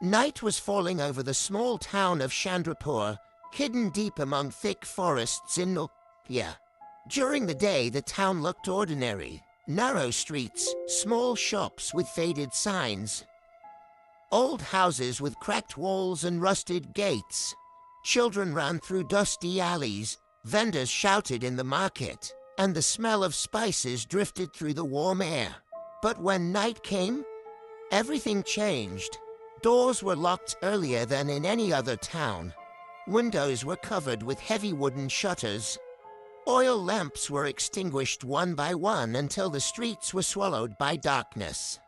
Night was falling over the small town of Chandrapur, hidden deep among thick forests in India. During the day, the town looked ordinary. Narrow streets, small shops with faded signs, old houses with cracked walls and rusted gates. Children ran through dusty alleys, vendors shouted in the market, and the smell of spices drifted through the warm air. But when night came, everything changed. Doors were locked earlier than in any other town. Windows were covered with heavy wooden shutters. Oil lamps were extinguished one by one until the streets were swallowed by darkness.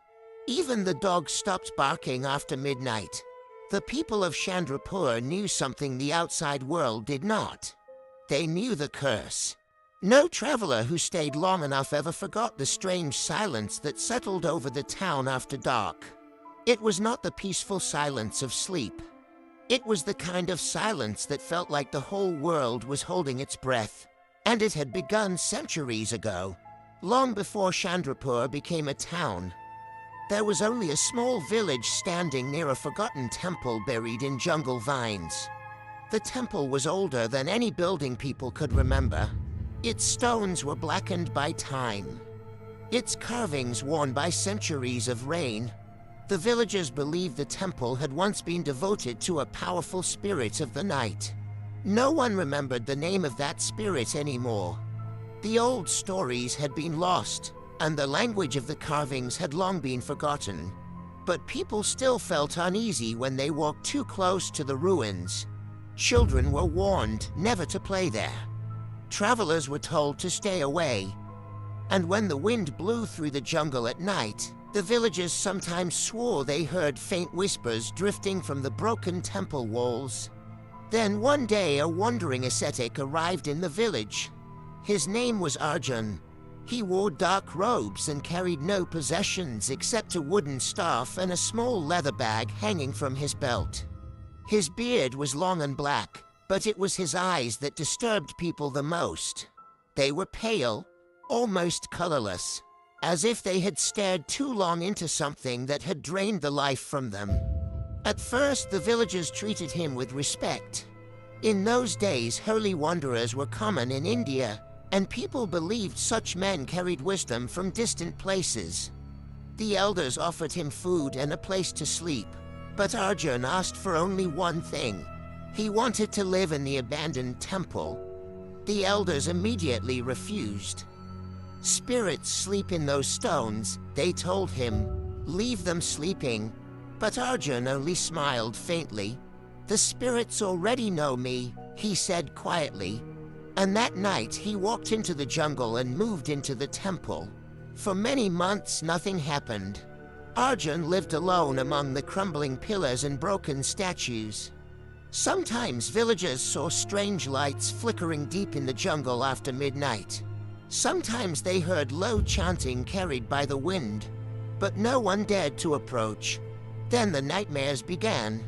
Even the dogs stopped barking after midnight. The people of Chandrapur knew something the outside world did not. They knew the curse. No traveler who stayed long enough ever forgot the strange silence that settled over the town after dark. It was not the peaceful silence of sleep. It was the kind of silence that felt like the whole world was holding its breath. And it had begun centuries ago, long before Chandrapur became a town. There was only a small village standing near a forgotten temple buried in jungle vines. The temple was older than any building people could remember. Its stones were blackened by time, its carvings worn by centuries of rain. The villagers believed the temple had once been devoted to a powerful spirit of the night. No one remembered the name of that spirit anymore. The old stories had been lost, and the language of the carvings had long been forgotten. But people still felt uneasy when they walked too close to the ruins. Children were warned never to play there. Travelers were told to stay away. And when the wind blew through the jungle at night, the villagers sometimes swore they heard faint whispers drifting from the broken temple walls. Then one day a wandering ascetic arrived in the village. His name was Arjun. He wore dark robes and carried no possessions except a wooden staff and a small leather bag hanging from his belt. His beard was long and black, but it was his eyes that disturbed people the most. They were pale, almost colorless, as if they had stared too long into something that had drained the life from them. At first, the villagers treated him with respect. In those days, holy wanderers were common in India, and people believed such men carried wisdom from distant places. The elders offered him food and a place to sleep, but Arjun asked for only one thing. He wanted to live in the abandoned temple. The elders immediately refused. "Spirits sleep in those stones," they told him. "Leave them sleeping." But Arjun only smiled faintly. "The spirits already know me," he said quietly. And that night he walked into the jungle and moved into the temple. For many months nothing happened. Arjun lived alone among the crumbling pillars and broken statues. Sometimes villagers saw strange lights flickering deep in the jungle after midnight. Sometimes they heard low chanting carried by the wind, but no one dared to approach. Then the nightmares began.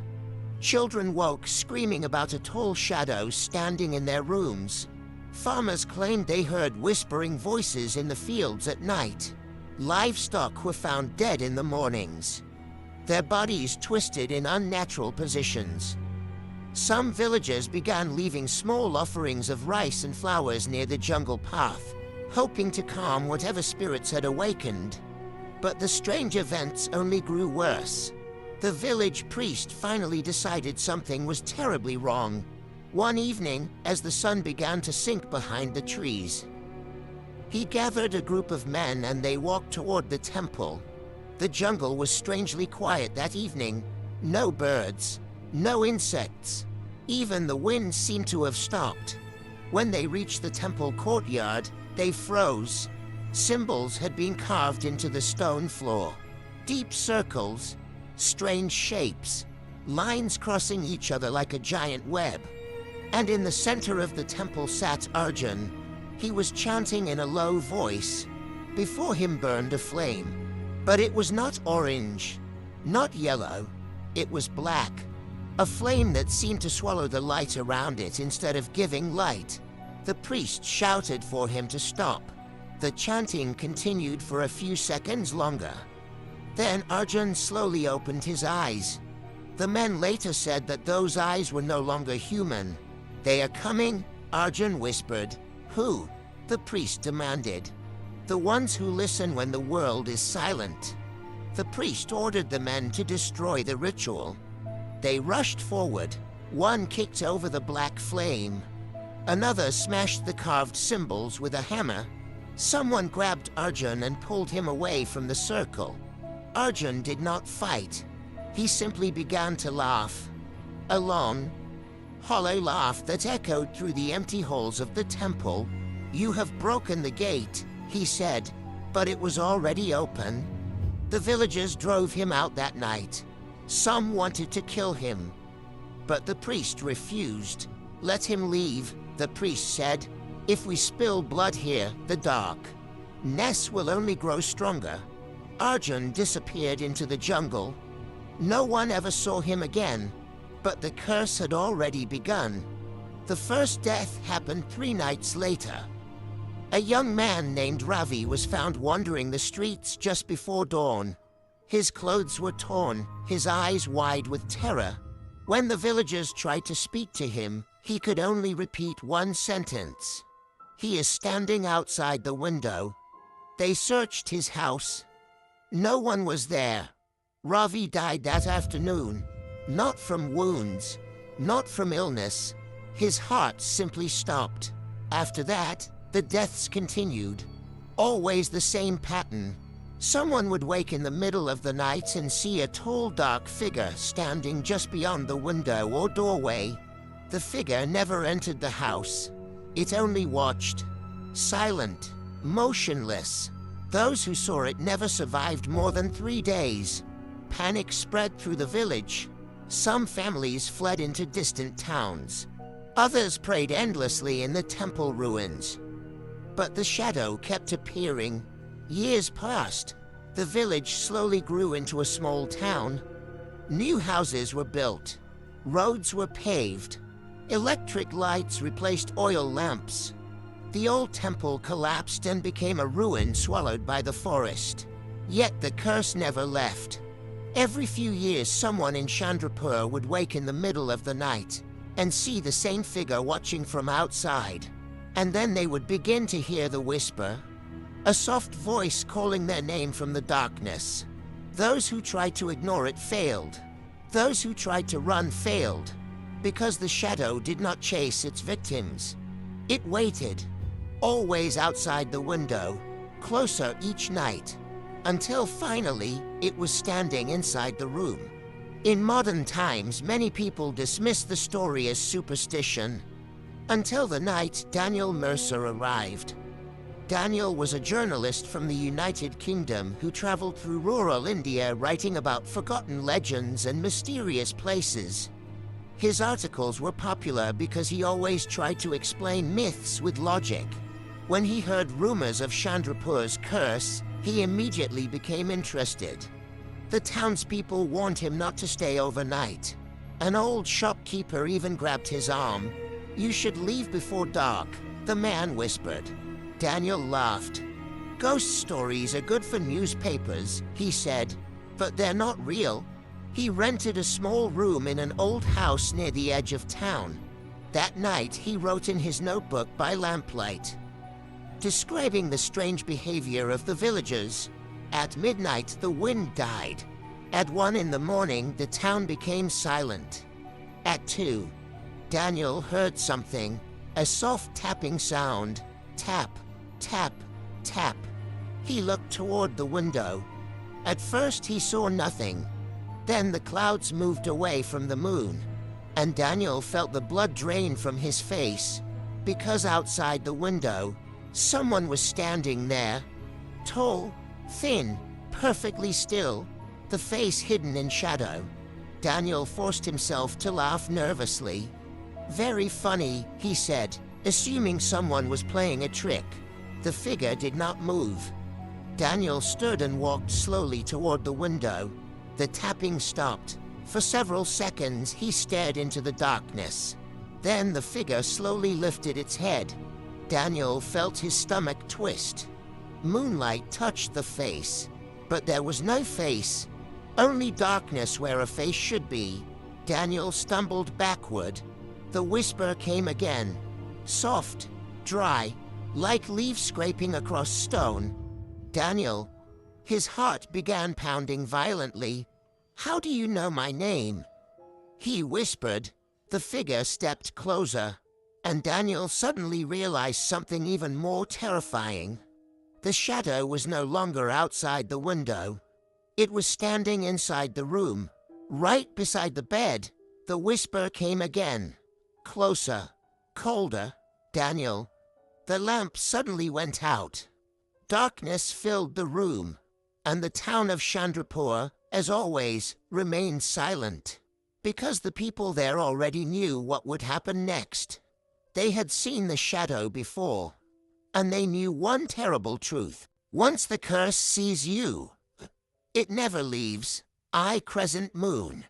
Children woke screaming about a tall shadow standing in their rooms. Farmers claimed they heard whispering voices in the fields at night. Livestock were found dead in the mornings, their bodies twisted in unnatural positions. Some villagers began leaving small offerings of rice and flowers near the jungle path, hoping to calm whatever spirits had awakened. But the strange events only grew worse. The village priest finally decided something was terribly wrong. One evening, as the sun began to sink behind the trees, he gathered a group of men and they walked toward the temple. The jungle was strangely quiet that evening. No birds, no insects. Even the wind seemed to have stopped. When they reached the temple courtyard, they froze. Symbols had been carved into the stone floor. Deep circles, strange shapes, lines crossing each other like a giant web. And in the center of the temple sat Arjun. He was chanting in a low voice. Before him burned a flame. But it was not orange, not yellow. It was black. A flame that seemed to swallow the light around it instead of giving light. The priest shouted for him to stop. The chanting continued for a few seconds longer. Then Arjun slowly opened his eyes. The men later said that those eyes were no longer human. "They are coming," Arjun whispered. "Who?" the priest demanded. "The ones who listen when the world is silent." The priest ordered the men to destroy the ritual. They rushed forward. One kicked over the black flame. Another smashed the carved symbols with a hammer. Someone grabbed Arjun and pulled him away from the circle. Arjun did not fight. He simply began to laugh. A long, hollow laugh that echoed through the empty halls of the temple. "You have broken the gate," he said, but it was already open. The villagers drove him out that night. Some wanted to kill him, but the priest refused. "Let him leave," the priest said. "If we spill blood here, the darkness will only grow stronger." Arjun disappeared into the jungle. No one ever saw him again, but the curse had already begun. The first death happened 3 nights later. A young man named Ravi was found wandering the streets just before dawn. His clothes were torn, his eyes wide with terror. When the villagers tried to speak to him, he could only repeat one sentence. "He is standing outside the window." They searched his house. No one was there. Ravi died that afternoon, not from wounds, not from illness. His heart simply stopped. After that, the deaths continued. Always the same pattern. Someone would wake in the middle of the night and see a tall, dark figure standing just beyond the window or doorway. The figure never entered the house. It only watched, silent, motionless. Those who saw it never survived more than 3 days. Panic spread through the village. Some families fled into distant towns. Others prayed endlessly in the temple ruins. But the shadow kept appearing. Years passed. The village slowly grew into a small town. New houses were built. Roads were paved. Electric lights replaced oil lamps. The old temple collapsed and became a ruin swallowed by the forest. Yet the curse never left. Every few years, someone in Chandrapur would wake in the middle of the night and see the same figure watching from outside. And then they would begin to hear the whisper, a soft voice calling their name from the darkness. Those who tried to ignore it failed. Those who tried to run failed, because the shadow did not chase its victims. It waited, always outside the window, closer each night, until finally it was standing inside the room. In modern times, many people dismiss the story as superstition, until the night Daniel Mercer arrived. Daniel was a journalist from the United Kingdom who traveled through rural India writing about forgotten legends and mysterious places. His articles were popular because he always tried to explain myths with logic. When he heard rumors of Chandrapur's curse, he immediately became interested. The townspeople warned him not to stay overnight. An old shopkeeper even grabbed his arm. "You should leave before dark," the man whispered. Daniel laughed. "Ghost stories are good for newspapers," he said, "but they're not real." He rented a small room in an old house near the edge of town. That night, he wrote in his notebook by lamplight, describing the strange behavior of the villagers. At midnight, the wind died. At 1 in the morning, the town became silent. At 2, Daniel heard something, a soft tapping sound. Tap, tap, tap. He looked toward the window. At first, he saw nothing. Then the clouds moved away from the moon, and Daniel felt the blood drain from his face, because outside the window, someone was standing there, tall, thin, perfectly still, the face hidden in shadow. Daniel forced himself to laugh nervously. "Very funny," he said, assuming someone was playing a trick. The figure did not move. Daniel stood and walked slowly toward the window. The tapping stopped. For several seconds, he stared into the darkness. Then the figure slowly lifted its head. Daniel felt his stomach twist. Moonlight touched the face, but there was no face. Only darkness where a face should be. Daniel stumbled backward. The whisper came again. Soft, dry, like leaves scraping across stone. Daniel, his heart began pounding violently. "How do you know my name?" he whispered. The figure stepped closer, and Daniel suddenly realized something even more terrifying. The shadow was no longer outside the window. It was standing inside the room, right beside the bed. The whisper came again. Closer, colder. "Daniel." The lamp suddenly went out. Darkness filled the room, and the town of Chandrapur, as always, remained silent, because the people there already knew what would happen next. They had seen the shadow before, and they knew one terrible truth. Once the curse sees you, it never leaves. I Crescent Moon.